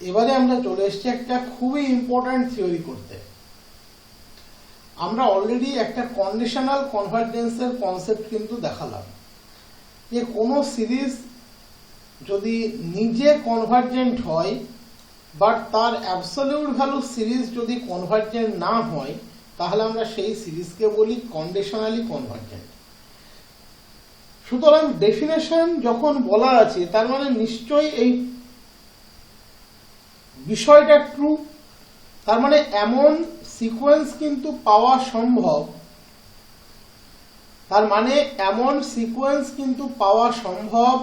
এবারে আমরা চলে এসেছি একটা খুবই ইম্পর্ট্যান্ট থিওরি করতে। আমরা অলরেডি একটা কন্ডিশনাল কনভার্জেন্সের কনসেপ্ট কিন্তু দেখালাম যে কোনো সিরিজ যদি নিজে কনভার্জেন্ট হয় বাট তার অ্যাবসলিউট ভ্যালু সিরিজ যদি কনভার্জেন্ট না হয় তাহলে আমরা সেই সিরিজকে বলি কন্ডিশনালি কনভার্জেন্ট। সুতরাং ডেফিনেশন যখন বলা আছে তার মানে নিশ্চয়ই এই বিষয়টা ট্রু। তার মানে এমন সিকোয়েন্স কিন্তু পাওয়া সম্ভব, তার মানে এমন সিকোয়েন্স কিন্তু পাওয়া সম্ভব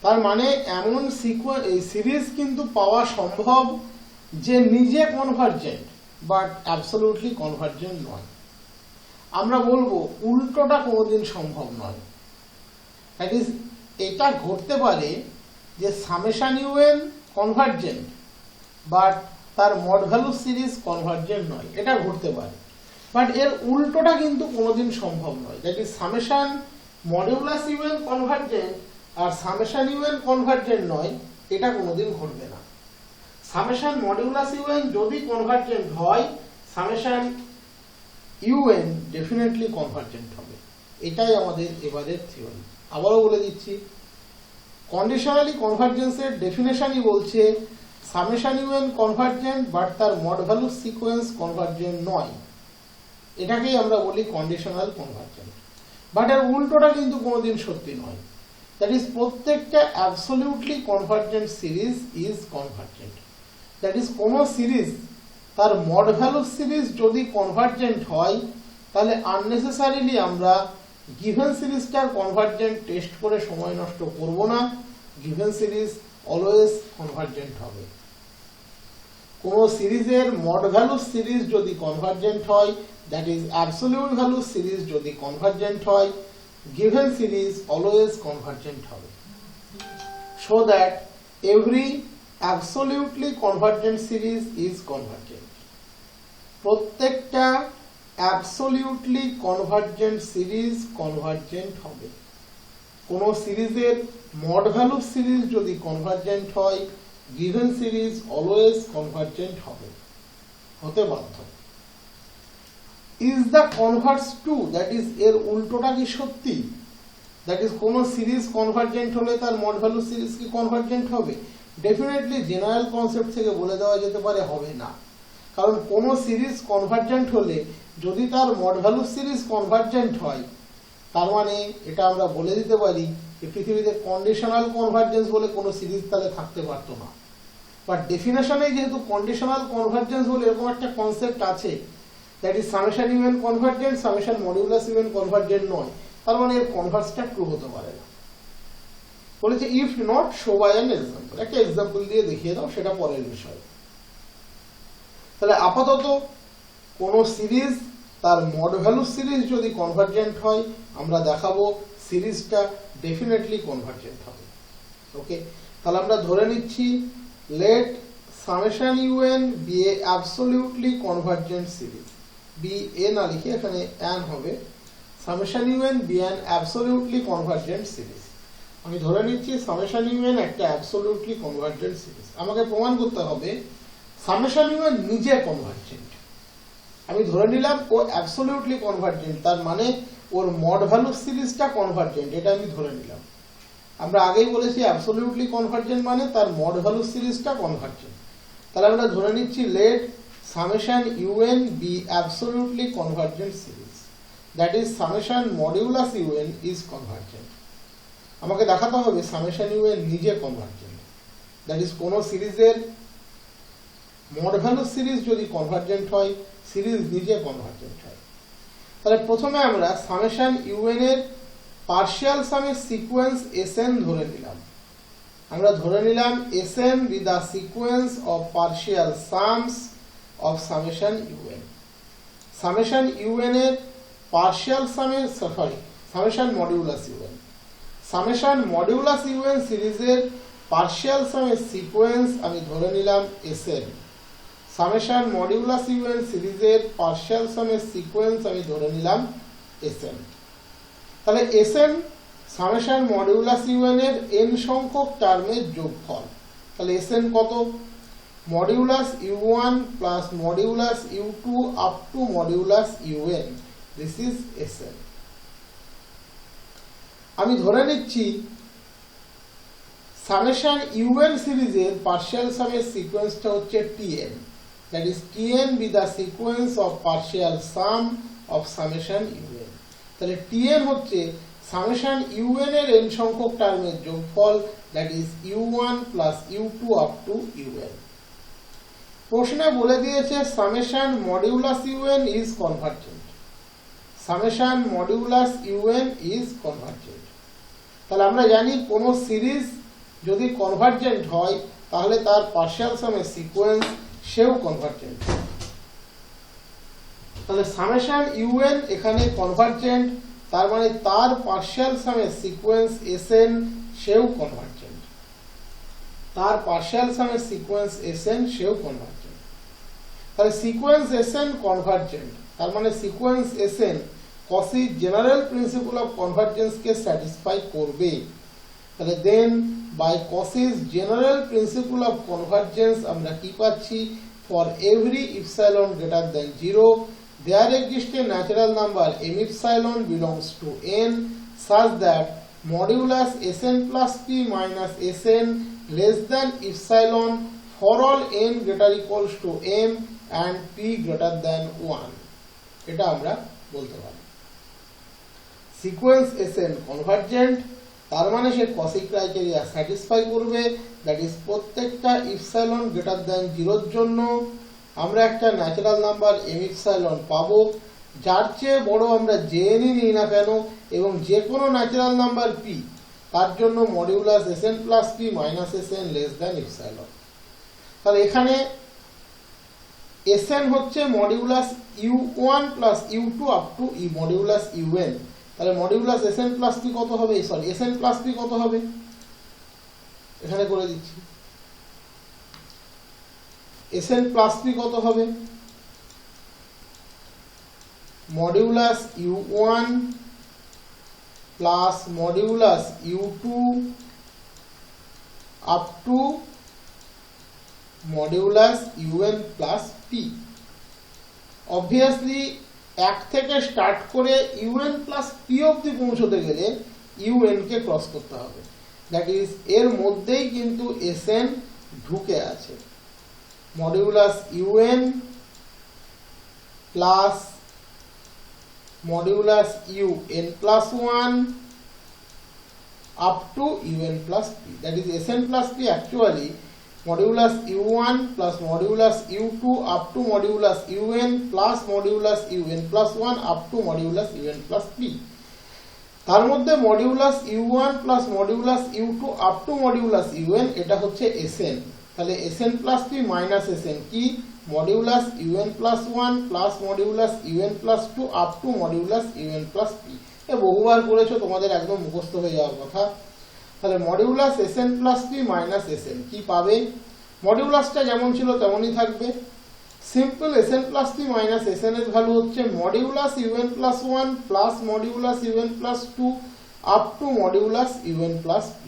তার মানে এমন সিরিজ কিন্তু পাওয়া সম্ভব যে নিজে কনভার্জেন্ট বাট অ্যাবসলিউটলি কনভার্জেন্ট নয়। আমরা বলবো উল্টোটা কোনোদিন সম্ভব নয়। দ্যাট ইজ, এটা ঘটতে পারে যে সামেশন ইউএন কনভার্জেন্ট বাট তার মড ভ্যালু সিরিজ কনভার্জেন্ট নয়, এটা ঘটতে পারে। বাট এর উল্টোটা কিন্তু কোনোদিন সম্ভব নয়। That is summation modulus UN convergent আর সামেশন ইউএন কনভার্জেন্ট নয়, এটা কোনোদিন ঘটবে না। সামেশন মডিউলাস ইউএন যদি কনভার্জেন্ট হয়, সামেশন ইউএন ডেফিনেটলি কনভার্জেন্ট হবে। এটাই আমাদের এবারের থিওরি। আবারও বলে দিচ্ছি, কন্ডিশনালি কনভার্জেন্সের ডেফিনেশনই বলছে সামেশন ইউএন কনভার্জেন্ট বাট তার মড ভ্যালু সিকোয়েন্স কনভার্জেন্ট নয়, এটাকেই আমরা বলি কন্ডিশনাল কনভার্জেন্ট। বাট এর উল্টোটা কিন্তু কোনোদিন সত্যি নয়। দ্যাট ইজ, প্রত্যেকটা absolutely convergent series is convergent. That is, কোনো সিরিজ তার মড ভ্যালু সিরিজ যদি কনভার্জেন্ট হয় তাহলে আননেসেসারিলি আমরা গিভেন সিরিজটার কনভার্জেন্ট টেস্ট করে সময় নষ্ট করব না। গিভেন সিরিজ অলওয়েজ কনভার্জেন্ট হবে। কোন সিরিজের মড ভ্যালু সিরিজ যদি কনভার্জেন্ট হয়, that is absolute value series যদি কনভার্জেন্ট হয়, গিভেন সিরিজ অলওয়েজ কনভার্জেন্ট হবে। So that every absolutely convergent series is convergent. প্রত্যেকটা অ্যাবসলিউটলি কনভার্জেন্ট সিরিজ কনভার্জেন্ট হবে। কোন সিরিজের মড ভ্যালু সিরিজ যদি কনভার্জেন্ট হয়, গিভেন সিরিজ অলওয়েজ কনভার্জেন্ট হবে, হতে বাধ্য। Is the converse true, that is, এর উল্টোটা কি সত্যি? দ্যাট ইজ, কোন সিরিজ কনভার্জেন্ট হলে তার মড ভ্যালু সিরিজ কি কনভার্জেন্ট হবে? ডেফিনেটলি জেনারেল কনসেপ্ট থেকে বলে দেওয়া যেতে পারে হবে না। কারণ কোন সিরিজ কনভার্জেন্ট হলে যদি তার মড ভ্যালু সিরিজ কনভার্জেন্ট হয়, তার মানে এটা আমরা বলে দিতে পারি যে পৃথিবীতে কন্ডিশনাল কনভার্জেন্স বলে কোনো সিরিজ তাহলে থাকতে পারতো না। বাট ডেফিনেশনে যেহেতু কন্ডিশনাল কনভার্জেন্স বলে এরকম একটা কনসেপ্ট আছে, that is summation UN convergent, summation modulus UN convergent নয়, তার মানে এর কনভার্সটা ট্রু হতে পারে না। বলেছে if not show by an example, একটা এক্সাম্পল দিয়ে দেখিয়ে দাও, সেটা পরের বিষয়। তাহলে আপাতত কোন সিরিজ তার মড ভ্যালু সিরিজ যদি কনভার্জেন্ট হয়, আমরা দেখাবো সিরিজটা ডেফিনেটলি কনভার্জেন্ট হবে। ওকে, তাহলে আমরা ধরে নিচ্ছি let summation UN B A absolutely convergent series. B A না লিখে এখানে অ্যান হবে। Summation UN be an absolutely convergent series. আমি ধরে নিচ্ছি সামেশন ইউএন একটা অ্যাবসলিউটলি কনভার্জেন্ট সিরিজ। আমাকে প্রমাণ করতে হবে সামেশন ইউএন নিজে কনভার্জেন্ট। আমি ধরে নিলাম ও অ্যাবসলিউটলি কনভার্জেন্ট, তার মানে ওর মড ভ্যালু সিরিজটা কনভার্জেন্ট, এটা আমি ধরে নিলাম। আমরা আগেই বলেছি অ্যাবসলিউটলি কনভার্জেন্ট মানে তার মড ভ্যালু সিরিজটা কনভার্জেন্ট। তাহলে আমরা ধরে নিচ্ছি let summation UN be absolutely convergent series, that is summation modulus UN is convergent. আমাকে দেখাতে হবে সামেশন ইউএন নিজে কনভার্জেন্ট। দ্যাট ইজ, কোন সিরিজের মড ভ্যালু সিরিজ যদি কনভার্জেন্ট হয়, সিরিজ নিজে কনভার্জেন্ট হয়। তাহলে প্রথমে আমরা সামেশন ইউএন এর পার্শিয়াল সামের সিকোয়েন্স এসএন ধরে নিলাম। আমরা ধরে নিলাম SN be the sequence of partial sums of summation UN. Summation UN এর পার্শিয়াল সামের summation modulus UN. Summation modulus UN সিরিজের পার্শিয়াল সামের সিকোয়েন্স আমি ধরে নিলাম এসএন। সামেশন মডিউলাস ইউএন সিরিজের পার্শিয়াল সামের সিকোয়েন্স আমি ধরে নিলাম এসএন। তাহলে Sn সামেশন মডিউলাস ইউএন এর n সংখ্যক টার্মের যোগফল। তাহলে Sn কত? Modulus u1 plus modulus u2 up to modulus un, this is Sn। আমি ধরে নিচ্ছি সামেশন un সিরিজের পার্শিয়াল সামের সিকোয়েন্সটা হচ্ছে tn, that is tn B the sequence of partial some of summation un। তাহলে tn হচ্ছে সামেশন un এর n সংখ্যক টার্মের যোগফল, that is u1 plus u2 up to un। প্রশ্নে বলে দিয়েছে summation modulus un is convergent, summation modulus un is convergent. তাহলে আমরা জানি কোন সিরিজ যদি কনভার্জেন্ট হয় তাহলে তার পার্শিয়াল সামের সিকোয়েন্স সেও কনভার্জেন্ট। তাহলে সামেশন un এখানে কনভার্জেন্ট, তার মানে তার পার্শিয়াল সামের সিকোয়েন্স Sn সেও কনভার্জেন্ট, তার পার্শিয়াল সামের সিকোয়েন্স Sn সেও কনভার্জেন্ট। তাহলে সিকোয়েন্স Sn কনভার্জেন্ট, তার মানে sequence Sn Cauchy's general principle of convergence কে স্যাটিসফাই করবে। তাহলে then by Cauchy's general principle of convergence আমরা কি পাচ্ছি? For every epsilon greater than 0 there exists a natural number m epsilon belongs to n such that modulus Sn plus p minus Sn less than epsilon for all n greater equals to m and p greater than 1। এটা আমরা বলতে পারি sequence Sn convergent, তার মানে সে Cauchy criteria satisfy করবে, that is প্রত্যেকটা epsilon greater than 0 এর জন্য আমরা একটা ন্যাচারাল নাম্বার m ইপসাইলন পাবো, যার চেয়ে বড় আমরা jn নিই না কেন, এবং যে কোনো ন্যাচারাল নাম্বার p তার জন্য modulus Sn plus p minus Sn less than epsilon. তাহলে এখানে Sn হচ্ছে modulus u1 plus u2 up to modulus un। তাহলে মডিউলাস Sn প্লাস p কত হবে? সরি, Sn প্লাস p কত হবে? এখানে করে দিচ্ছি। Sn প্লাস p কত হবে? Modulus u1 plus modulus u2 up to modulus un plus p। Obviously 1 থেকে স্টার্ট করে un প্লাস p অবধি পৌঁছতে গেলে un কে ক্রস করতে হবে, দ্যাট ইজ এর মধ্যেই কিন্তু Sn ঢুকে আছে। Modulus un plus modulus un plus 1 up to un plus p, that is Sn plus p actually modulus u1 plus modulus u2 up to modulus un plus modulus un plus 1 up to modulus un plus p। তার মধ্যে modulus u1 plus modulus u2 up to modulus un এটা হচ্ছে Sn। তাহলে Sn plus p minus Sn কি? Modulus un plus 1 plus modulus un plus 2 up to modulus un plus p। এ বহুবার করেছো, তোমাদের একদম মুখস্থ হয়ে যাওয়ার কথা। তাহলে modulus Sn plus p minus Sn কি পাবে? মডিউলাসটা যেমন ছিল তেমনই থাকবে। Simple Sn plus p minus Sn এর ভ্যালু হচ্ছে modulus un plus 1 plus modulus un plus 2 up to modulus un plus p,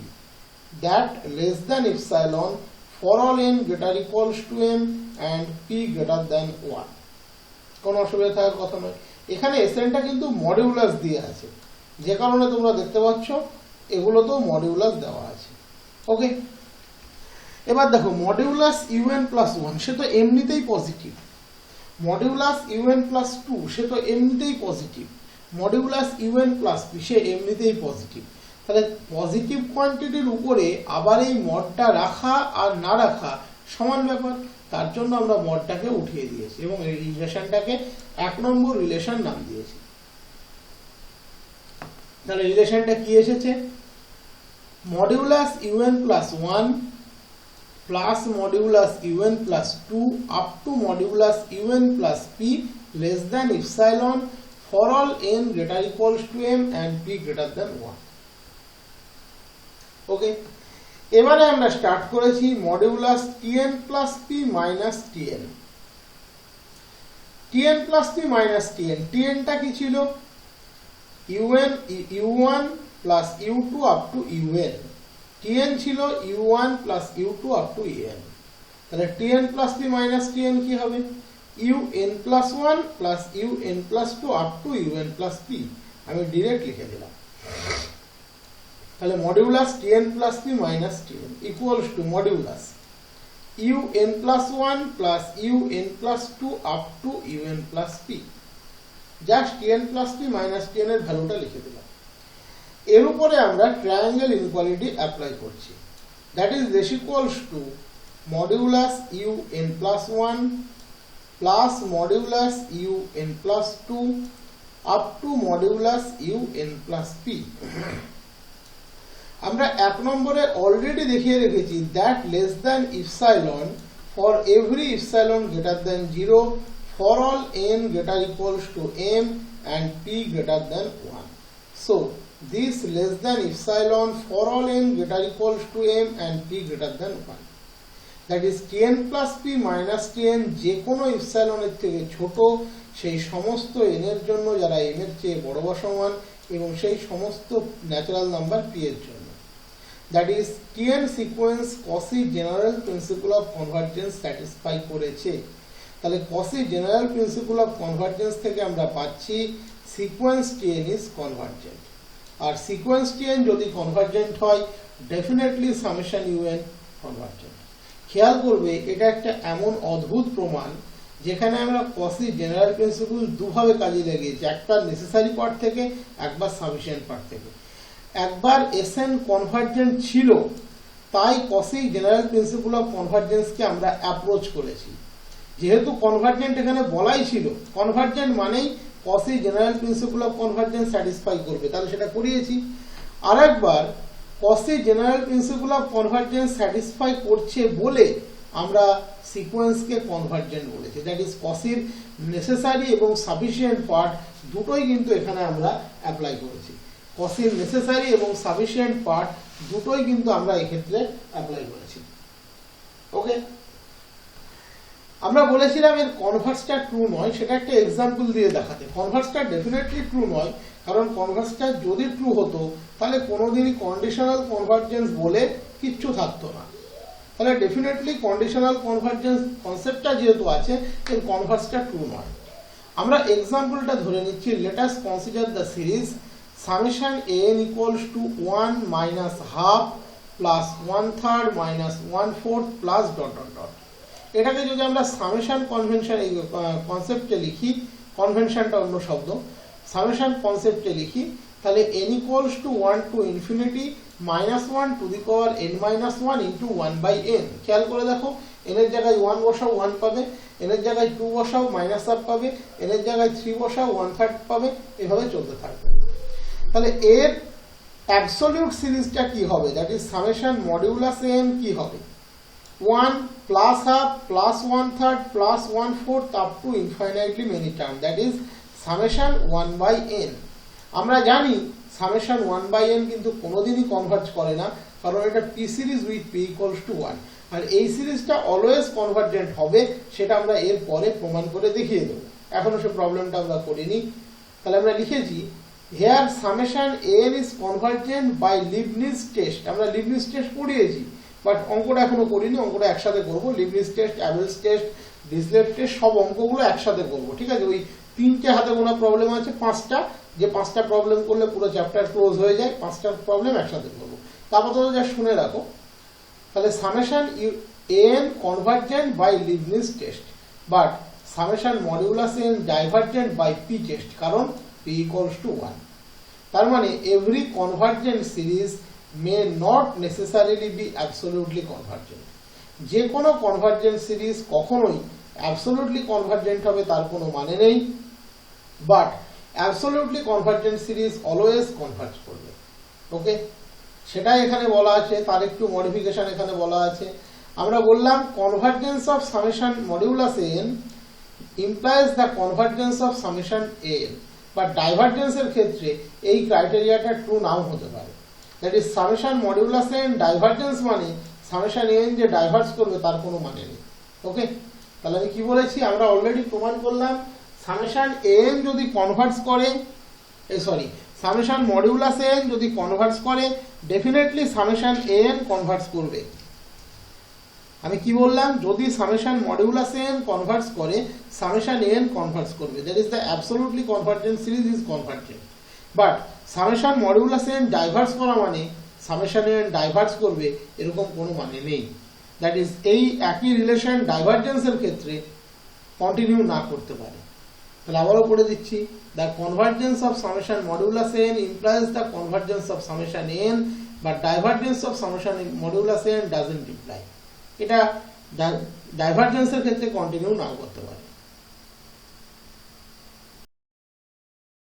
that less than epsilon for all n greater equals to m and p greater than 1। কোনো অসুবিধা থাকার কথা নয়। এখানে Snটা কিন্তু modulus দিয়ে আছে, যে কারণে তোমরা দেখতে পাচ্ছ এগুলোতেও মডিউলাস দেওয়া আছে। ওকে, এবার দেখো মডিউলাস un প্লাস 1 সে তো এমনিতেই পজিটিভ, মডিউলাস un প্লাস 2 সে তো এমনিতেই positive, modulus un plus p সে এমনিতেই পজিটিভ। তাহলে পজিটিভ কোয়ান্টিটির উপরে আবার এই মডটা রাখা আর না রাখা সমান ব্যাপার, তার জন্য আমরা মডটাকে উঠিয়ে দিয়েছি এবং এই রিলেশনটাকে 1 নম্বর রিলেশন নাম দিয়েছি। তাহলে রিলেশনটা কি এসেছে? Modulus un plus 1 plus modulus un plus 2 up to modulus un plus p less than epsilon for all n greater equals to m and p greater than 1। ওকে, এবারে আমরা স্টার্ট করেছি modulus tn plus p minus tn। tn plus p minus tn, tnটা কি ছিল? un u1 plus u2 up to un, tn ছিল u1 plus u2 up to un, তাহলে tn plus p minus tn কি হবে un plus 1 plus un plus 2 up to un plus p, আমি direct লিখে দিলাম। তাহলে modulus tn plus p minus tn equals to modulus un plus 1 plus un plus 2 up to un plus p, just tn plus p minus tn এর ভ্যালুটা লিখে দিলাম। এর উপরে আমরা ট্রায়াঙ্গেল ইনইকুয়ালিটি অ্যাপ্লাই করছি, that is race equals to modulus un plus 1 plus modulus un plus 2 up to modulus un plus p। আমরা এক নম্বরে অলরেডি দেখিয়ে রেখেছি that less than epsilon for every epsilon greater than 0 for all n greater equals to m and p greater than 1. So this less than epsilon for all n greater equals to m and p greater than 1. That is tn plus p minus tn যে কোনো epsilon এর থেকে ছোট সেই সমস্ত n এর জন্য যারা m এর চেয়ে বড় বা সমান এবং সেই সমস্ত ন্যাচারাল নাম্বার p এর জন্য। That is tn sequence Cauchy general principle of convergence satisfy করেছে। তাহলে Cauchy general principle of convergence থেকে আমরা পাচ্ছি সিকোয়েন্স tn is convergent, আর সিকোয়েন্স tn যদি কনভার্জেন্ট হয় ডেফিনেটলি সামেশন un কনভার্জেন্ট। খেয়াল করবে এটা একটা এমন অদ্ভুত প্রমাণ যেখানে আমরা Cauchy general principle দুভাবে কাজে লাগিয়েছি, একবার নেসেসারি পার্ট থেকে একবার সাফিসিয়েন্ট পার্ট থেকে। একবার Sn কনভার্জেন্ট ছিল তাই Cauchy general principle of convergence কে আমরা অ্যাপ্রোচ করেছি, যেহেতু কনভার্জেন্ট এখানে বলাই ছিল, কনভার্জেন্ট মানেই Cauchy general principle of convergence satisfy করবে, তাহলে সেটা করিয়েছি। আরেকবার Cauchy general principle of convergence satisfy করছে বলে আমরা সিকোয়েন্সকে কনভার্জেন্ট বলেছি, দ্যাট ইজ Cauchyর নেসেসারি এবং সাফিসিয়েন্ট পার্ট দুটোই কিন্তু এখানে আমরা অ্যাপ্লাই করেছি। Cauchyর নেসেসারি এবং সাফিসিয়েন্ট পার্ট দুটোই কিন্তু আমরা এক্ষেত্রে অ্যাপ্লাই করেছি। ওকে, আমরা বলেছিলাম এর কনভার্সটা ট্রু নয়, সেটা একটা এক্সাম্পল দিয়ে দেখাতে। কনভার্সটা ডেফিনেটলি ট্রু নয়, কারণ কনভার্সটা যদি ট্রু হতো তাহলে কোনোদিনই কন্ডিশনাল কনভার্জেন্স বলে কিচ্ছু থাকতো না। তাহলে ডেফিনেটলি কন্ডিশনাল কনভার্জেন্স কনসেপ্টটা যেহেতু আছে এর কনভার্সটা ট্রু নয়। আমরা এক্সাম্পলটা ধরে নিচ্ছি, let us consider the series summation an equals to 1 minus half plus 1/3 minus 1/4 plus dot dot dot. এটাকে যদি আমরা সামেশন কনভেনশন এই কনসেপ্টে লিখি, কনভেনশনটা অন্য শব্দ, সামেশন কনসেপ্টে লিখি, তাহলে n equals to 1 to infinity minus 1 to the power n minus 1 into 1/n। খেয়াল করে দেখো, n এর জায়গায় 1 বসাও 1 পাবে, n এর জায়গায় 2 বসাও মাইনাস হাফ পাবে, n এর জায়গায় 3 বসাও 1/3 পাবে, এভাবে চলতে থাকবে। তাহলে এর অ্যাবসলিউট সিরিজটা কি হবে, that is summation modulus n কি হবে 1 plus half plus 1/3 plus 1/4 up to infinitely many term, that is summation 1/n। আমরা জানি summation 1/n কিন্তু কোনোদিনই কনভার্জ করে না, কারণ এটা p series with p equals to 1, আর এই সিরিজটা অলওয়েজ কনভার্জেন্ট হবে, সেটা আমরা এর পরে প্রমাণ করে দেখিয়ে দেব। এখনো সে প্রবলেমটা আমরা করিনি। তাহলে আমরা লিখেছি here summation n is convergent by Leibniz test। আমরা লিবনিজ টেস্ট পড়িয়েছি, বাট অঙ্কটা এখনো করিনি, অঙ্কটা একসাথে করবো। লিবনিজ টেস্ট, অ্যাবেলস টেস্ট, ডিসলেট টেস্ট সব অঙ্কগুলো একসাথে করবো, ঠিক আছে? ওই 3টে হাতে গোনা প্রবলেম আছে 5টা, যে 5টা প্রবলেম করলে পুরো চ্যাপ্টার ক্লোজ হয়ে যায়, 5টা প্রবলেম একসাথে করবো। তারপর তো যা শুনে রাখো, তাহলে summation an convergent by Leibniz test, but summation modulus n divergent by p test, কারণ p equals to 1। তার মানে every convergent series may not necessarily be absolutely convergent। যে কোনো কনভার্জেন্ট সিরিজ কখনোই অ্যাবসলিউটলি কনভার্জেন্ট হবে তার কোনো মানে নেই, but absolutely convergent series always converge করবে। ওকে, সেটাই এখানে বলা আছে, তার একটু মডিফিকেশন এখানে বলা আছে। আমরা বললাম convergence of summation modulus n implies the convergence of summation an, but ডাইভার্জেন্সের ক্ষেত্রে এই ক্রাইটেরিয়াটা ট্রু নাও হতে পারে। That is summation modulus n divergence মানে সামেশন n যে ডাইভার্স করবে তার কোনো মানে নেই। ওকে, তাহলে আমি কি বলেছি, আমরা অলরেডি প্রমাণ করলাম সামেশন n যদি কনভার্স করে, সামেশন মডিউলাস এন যদি কনভার্স করে ডেফিনেটলি সামেশন এন কনভার্স করবে। আমি কি বললাম, যদি সামেশন মডিউলাস এন কনভার্স করে সামেশন এন কনভার্স করবে, that is the absolutely convergent series is convergent. But summation modulus N diverse করা মানে সামেশন এন ডাইভার্স করবে এরকম কোনো মানে নেই। দ্যাট ইজ এই একই রিলেশন ডাইভার্জেন্সের ক্ষেত্রে কন্টিনিউ না করতে পারে। তাহলে আবারও পড়ে দিচ্ছি, the convergence of summation modulus N implies the convergence of summation N, but divergence of summation modulus N doesn't imply. এটা ডাইভার্জেন্সের ক্ষেত্রে কন্টিনিউ নাও করতে পারে।